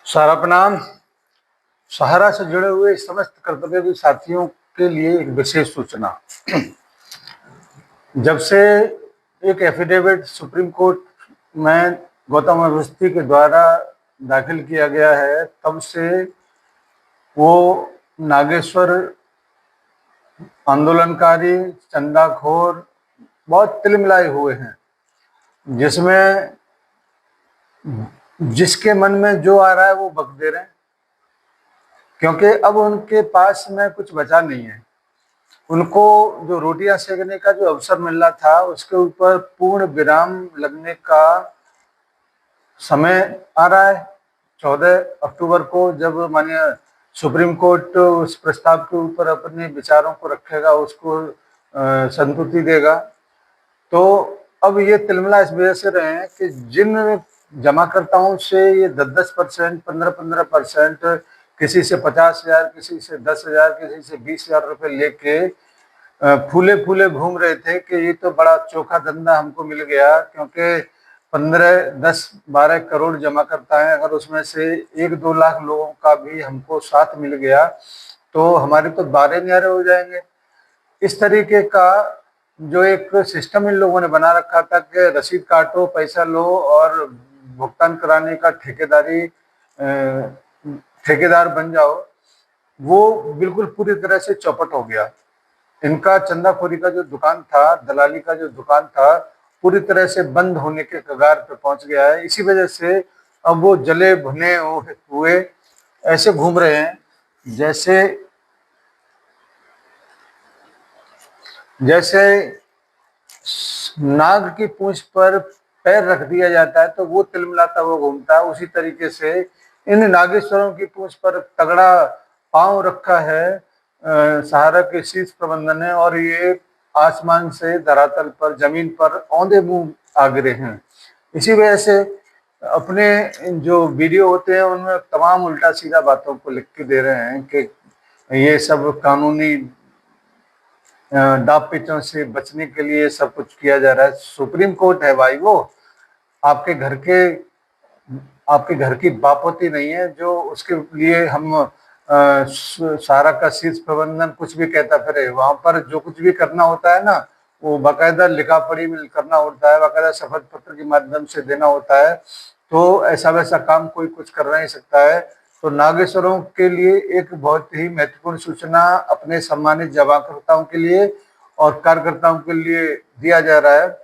सारा प्रणाम। सहारा से जुड़े हुए समस्त कर्तव्यविद साथियों के लिए एक विशेष सूचना। जब से एक एफिडेविट सुप्रीम कोर्ट में गौतम अवस्थी के द्वारा दाखिल किया गया है, तब से वो नागेश्वर आंदोलनकारी, चंदाखोर बहुत तिलमिलाए हुए हैं, जिसमें जिसके मन में जो आ रहा है वो बक दे रहे हैं, क्योंकि अब उनके पास में कुछ बचा नहीं है। उनको जो रोटियां सेकने का जो अवसर मिल रहा था, उसके ऊपर पूर्ण विराम लगने का समय आ रहा है। 14 अक्टूबर को जब माननीय सुप्रीम कोर्ट उस प्रस्ताव के ऊपर अपने विचारों को रखेगा, उसको संतुष्टि देगा, तो अब ये तिलमिला इस वजह से रहे हैं कि जिन जमाकर्ताओं से ये 10-10%, 15-15%, किसी से 50,000, किसी से 10,000, किसी से 20,000 रुपये लेके फूले फूले घूम रहे थे कि ये तो बड़ा चोखा धंधा हमको मिल गया, क्योंकि 15, 10, 12 करोड़ जमा करता है। अगर उसमें से 1-2 लाख लोगों का भी हमको साथ मिल गया तो हमारे तो 12 न्यारे हो जाएंगे। इस तरीके का जो एक सिस्टम इन लोगों ने बना रखा था कि रसीद काटो, पैसा लो और भुगतान कराने का ठेकेदार बन जाओ, वो बिल्कुल पूरी तरह से चौपट हो गया। इनका चंदाखोरी का जो दुकान था, दलाली का जो दुकान था, पूरी तरह से बंद होने के कगार पे पहुंच गया है। इसी वजह से अब वो जले भुने हुए ऐसे घूम रहे हैं जैसे जैसे नाग की पूंछ पर पैर रख दिया जाता है तो वो तिलमिलाता हुआ घूमता है। उसी तरीके से इन नागेश्वरों की पूंछ पर तगड़ा पांव रखा है सहारा के शीर्ष प्रबंधन ने, और ये आसमान से धरातल पर, जमीन पर औंधे मुंह आ गिरे हैं। इसी वजह से अपने जो वीडियो होते हैं उनमें तमाम उल्टा सीधा बातों को लिख के दे रहे हैं कि ये सब कानूनी दाव पेचों से बचने के लिए सब कुछ किया जा रहा है। सुप्रीम कोर्ट है भाई, वो आपके घर की बापोती नहीं है जो उसके लिए हम सारा का शीर्ष प्रबंधन कुछ भी कहता फिरे। वहां पर जो कुछ भी करना होता है ना, वो बाकायदा लिखा पढ़ी में करना होता है, बाकायदा शपथ पत्र के माध्यम से देना होता है। तो ऐसा वैसा काम कोई कुछ कर नहीं सकता है। तो नागेश्वरों के लिए एक बहुत ही महत्वपूर्ण सूचना अपने सम्मानित जमाकर्ताओं के लिए और कार्यकर्ताओं के लिए दिया जा रहा है,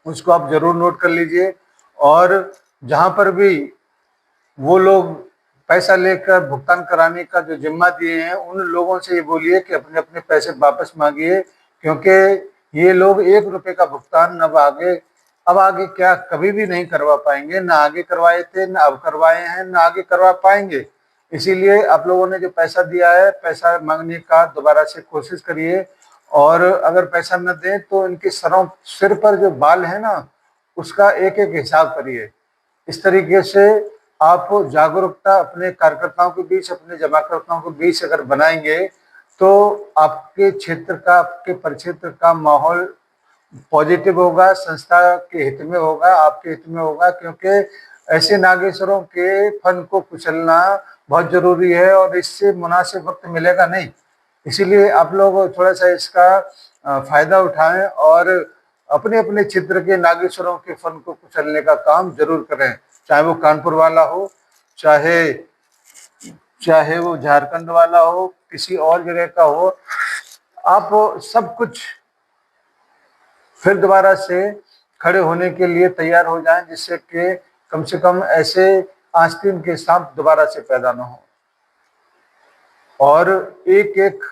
उसको आप जरूर नोट कर लीजिए। और जहां पर भी वो लोग पैसा लेकर भुगतान कराने का जो जिम्मा दिए हैं, उन लोगों से ये बोलिए कि अपने अपने पैसे वापस मांगिए, क्योंकि ये लोग 1 रुपए का भुगतान अब आगे क्या कभी भी नहीं करवा पाएंगे। ना आगे करवाए थे, ना अब करवाए हैं, ना आगे करवा पाएंगे। इसीलिए आप लोगों ने जो पैसा दिया है, पैसा मांगने का दोबारा से कोशिश करिए, और अगर पैसा न दें तो इनके सिर पर जो बाल है ना, उसका एक एक हिसाब करिए। इस तरीके से आप जागरूकता अपने कार्यकर्ताओं के बीच, अपने जमाकर्ताओं के बीच अगर बनाएंगे तो आपके क्षेत्र का, आपके परिक्षेत्र का माहौल पॉजिटिव होगा, संस्था के हित में होगा, आपके हित में होगा, क्योंकि ऐसे नागेश्वरों के फन को कुचलना बहुत जरूरी है और इससे मुनासिब वक्त मिलेगा नहीं। इसीलिए आप लोग थोड़ा सा इसका फायदा उठाएं और अपने अपने क्षेत्र के नागेश्वरों के फन को कुचलने का काम जरूर करें, चाहे वो कानपुर वाला हो, चाहे चाहे वो झारखंड वाला हो, किसी और जगह का हो। आप सब कुछ फिर दोबारा से खड़े होने के लिए तैयार हो जाएं, जिससे कि कम से कम ऐसे आस्तीन के सांप दोबारा से पैदा न हो। और एक एक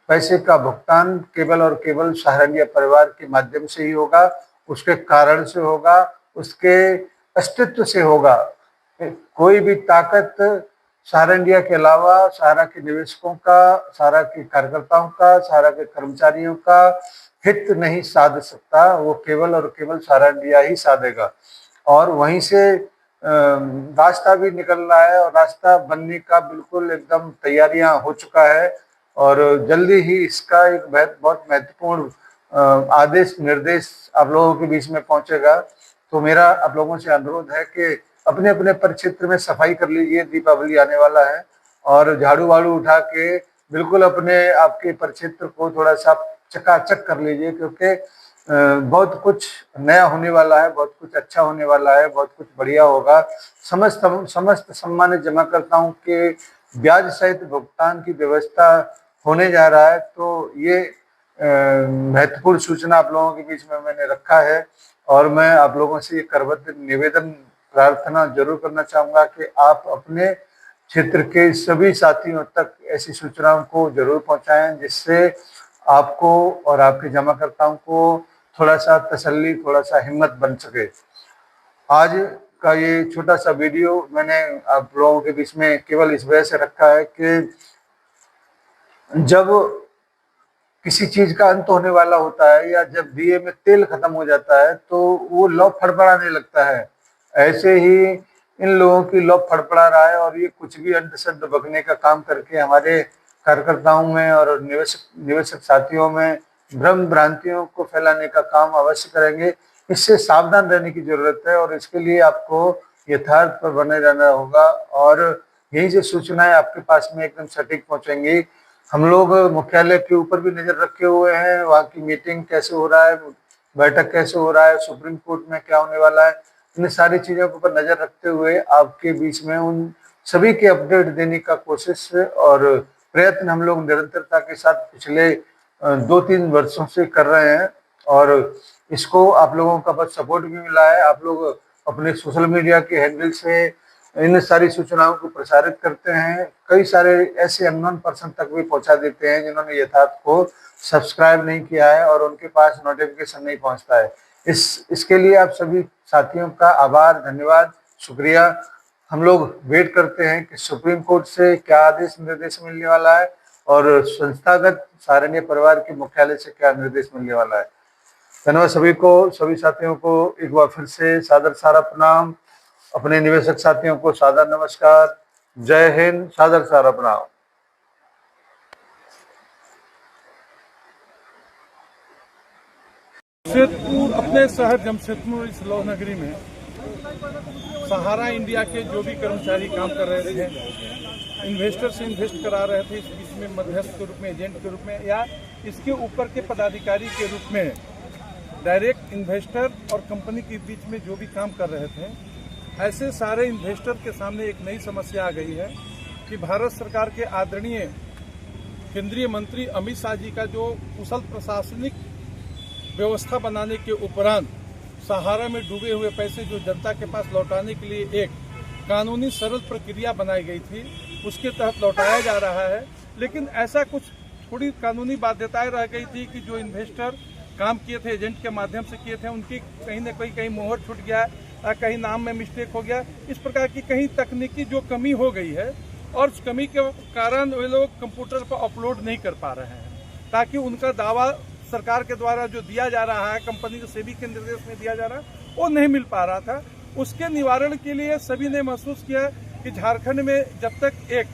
पैसे का भुगतान केवल और केवल सहारनिया परिवार के माध्यम से ही होगा, उसके कारण से होगा, उसके अस्तित्व से होगा। कोई भी ताकत सहारा इंडिया के अलावा सहारा के निवेशकों का, सहारा के कार्यकर्ताओं का, सहारा के कर्मचारियों का हित नहीं साध सकता। वो केवल और केवल सहारा इंडिया ही साधेगा। और वहीं से रास्ता भी निकल रहा है और रास्ता बनने का बिल्कुल एकदम तैयारियां हो चुका है, और जल्दी ही इसका एक बहुत महत्वपूर्ण आदेश निर्देश आप लोगों के बीच में पहुंचेगा। तो मेरा आप लोगों से अनुरोध है कि अपने अपने परिक्षेत्र में सफाई कर लीजिए, दीपावली आने वाला है, और झाड़ू वाड़ू उठा के बिल्कुल अपने आपके परिक्षेत्र को थोड़ा सा चकाचक कर लीजिए, क्योंकि बहुत कुछ नया होने वाला है, बहुत कुछ अच्छा होने वाला है, बहुत कुछ बढ़िया होगा। समस्त सम्मानित जमाकर्ताओं के ब्याज सहित भुगतान की व्यवस्था होने जा रहा है। तो ये महत्वपूर्ण सूचना आप लोगों के बीच में मैंने रखा है, और मैं आप लोगों से ये करबद्ध निवेदन प्रार्थना जरूर करना चाहूँगा कि आप अपने क्षेत्र के सभी साथियों तक ऐसी सूचनाओं को जरूर पहुँचाएं, जिससे आपको और आपके जमाकर्ताओं को थोड़ा सा तसल्ली, थोड़ा सा हिम्मत बन सके। आज का ये छोटा सा वीडियो मैंने आप लोगों के बीच में केवल इस वजह से रखा है कि जब किसी चीज का अंत होने वाला होता है, या जब दिए में तेल खत्म हो जाता है, तो वो लौ फड़फड़ाने लगता है। ऐसे ही इन लोगों की लौ फड़फड़ा रहा है, और ये कुछ भी अंधश्रद्धा बकने का काम करके हमारे कार्यकर्ताओं में और निवेशक साथियों में भ्रम भ्रांतियों को फैलाने का काम अवश्य करेंगे। इससे सावधान रहने की जरूरत है, और इसके लिए आपको यथार्थ पर बने रहना होगा, और यही से सूचनाएं आपके पास में एकदम सटीक पहुंचेंगी। हम लोग मुख्यालय के ऊपर भी नजर रखे हुए हैं, वहाँ की मीटिंग कैसे हो रहा है, बैठक कैसे हो रहा है, सुप्रीम कोर्ट में क्या होने वाला है, इन सारी चीजों के ऊपर नजर रखते हुए आपके बीच में उन सभी के अपडेट देने का कोशिश और प्रयत्न हम लोग निरंतरता के साथ पिछले 2-3 वर्षों से कर रहे हैं। और इसको आप लोगों का बहुत सपोर्ट भी मिला है। आप लोग अपने सोशल मीडिया के हैंडल से इन सारी सूचनाओं को प्रसारित करते हैं। कई सारे ऐसे अननोन पर्सन तक भी पहुंचा देते हैं जिन्होंने यथार्थ को सब्सक्राइब नहीं किया है और उनके पास नोटिफिकेशन नहीं पहुंचता है। इसके लिए आप सभी साथियों का आभार, धन्यवाद, शुक्रिया। हम लोग वेट करते हैं कि सुप्रीम कोर्ट से क्या आदेश निर्देश मिलने वाला है, और संस्थागत सारण्य परिवार के मुख्यालय से क्या निर्देश मिलने वाला है। धन्यवाद सभी को, सभी साथियों को एक बार फिर से सादर सारा प्रणाम। अपने निवेशक साथियों को सादर नमस्कार। जय हिंद, सादर सारा प्रणाम। जमशेदपुर, अपने शहर जमशेदपुर इस लौह नगरी में सहारा इंडिया के जो भी कर्मचारी काम कर रहे थे, इन्वेस्टर से इन्वेस्ट करा रहे थे, इस बीच में मध्यस्थ के रूप में, एजेंट के रूप में, या इसके ऊपर के पदाधिकारी के रूप में डायरेक्ट इन्वेस्टर और कंपनी के बीच में जो भी काम कर रहे थे, ऐसे सारे इन्वेस्टर के सामने एक नई समस्या आ गई है कि भारत सरकार के आदरणीय केंद्रीय मंत्री अमित शाह जी का जो कुशल प्रशासनिक व्यवस्था बनाने के उपरांत सहारा में डूबे हुए पैसे जो जनता के पास लौटाने के लिए एक कानूनी सरल प्रक्रिया बनाई गई थी, उसके तहत लौटाया जा रहा है। लेकिन ऐसा कुछ थोड़ी कानूनी बाध्यताएं रह गई थी कि जो इन्वेस्टर काम किए थे, एजेंट के माध्यम से किए थे, उनकी कहीं न कहीं मोहर छूट गया, कहीं नाम में मिस्टेक हो गया। इस प्रकार की कहीं तकनीकी जो कमी हो गई है, और उस कमी के कारण वे लोग कंप्यूटर पर अपलोड नहीं कर पा रहे हैं, ताकि उनका दावा सरकार के द्वारा जो दिया जा रहा है, कंपनी को सेबी के निर्देश में दिया जा रहा है, वो नहीं मिल पा रहा था। उसके निवारण के लिए सभी ने महसूस किया कि झारखंड में जब तक एक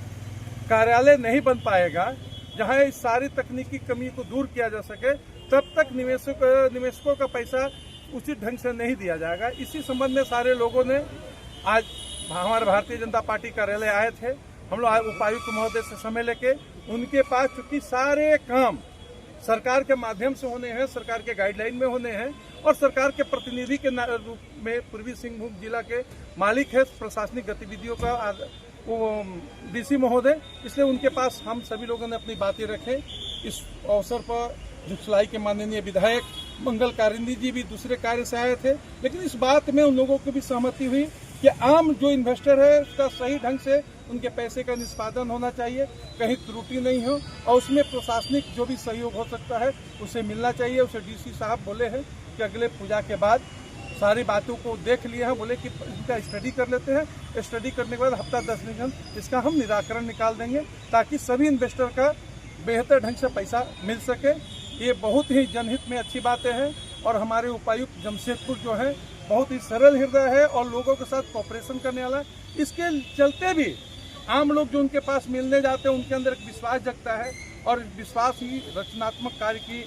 कार्यालय नहीं बन पाएगा जहां इस सारी तकनीकी कमी को दूर किया जा सके, तब तक निवेशकों का पैसा उचित ढंग से नहीं दिया जाएगा। इसी संबंध में सारे लोगों ने आज हमारे भारतीय जनता पार्टी कार्यालय आए थे। हम लोग उपायुक्त महोदय से समय लेके उनके पास, चूंकि सारे काम सरकार के माध्यम से होने हैं, सरकार के गाइडलाइन में होने हैं, और सरकार के प्रतिनिधि के रूप में पूर्वी सिंहभूम जिला के मालिक है प्रशासनिक गतिविधियों का वो डीसी महोदय, इसलिए उनके पास हम सभी लोगों ने अपनी बातें रखें। इस अवसर पर झुचलाई के माननीय विधायक मंगल कारिंदी जी भी दूसरे कार्य से आए थे, लेकिन इस बात में उन लोगों की भी सहमति हुई कि आम जो इन्वेस्टर है उसका सही ढंग से उनके पैसे का निष्पादन होना चाहिए, कहीं त्रुटि नहीं हो, और उसमें प्रशासनिक जो भी सहयोग हो सकता है उसे मिलना चाहिए। उसे डीसी साहब बोले हैं कि अगले पूजा के बाद सारी बातों को देख लिए हैं, बोले कि इनका स्टडी कर लेते हैं, स्टडी करने के बाद हफ्ता 10 दिन इसका हम निराकरण निकाल देंगे, ताकि सभी इन्वेस्टर का बेहतर ढंग से पैसा मिल सके। ये बहुत ही जनहित में अच्छी बातें हैं, और हमारे उपायुक्त जमशेदपुर जो है बहुत ही सरल हृदय है और लोगों के साथ कोऑपरेशन करने वाला। इसके चलते भी आम लोग जो उनके पास मिलने जाते हैं उनके अंदर एक विश्वास जगता है, और विश्वास ही रचनात्मक कार्य की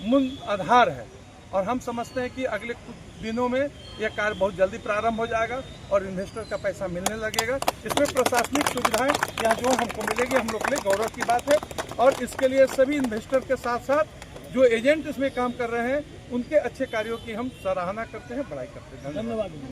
मूल आधार है। और हम समझते हैं कि अगले कुछ दिनों में यह कार्य बहुत जल्दी प्रारंभ हो जाएगा और इन्वेस्टर का पैसा मिलने लगेगा। इसमें प्रशासनिक सुविधाएं यहाँ जो हमको मिलेगी, हम लोग के लिए गौरव की बात है। और इसके लिए सभी इन्वेस्टर के साथ साथ जो एजेंट इसमें काम कर रहे हैं, उनके अच्छे कार्यों की हम सराहना करते हैं, बड़ाई करते हैं। धन्यवाद।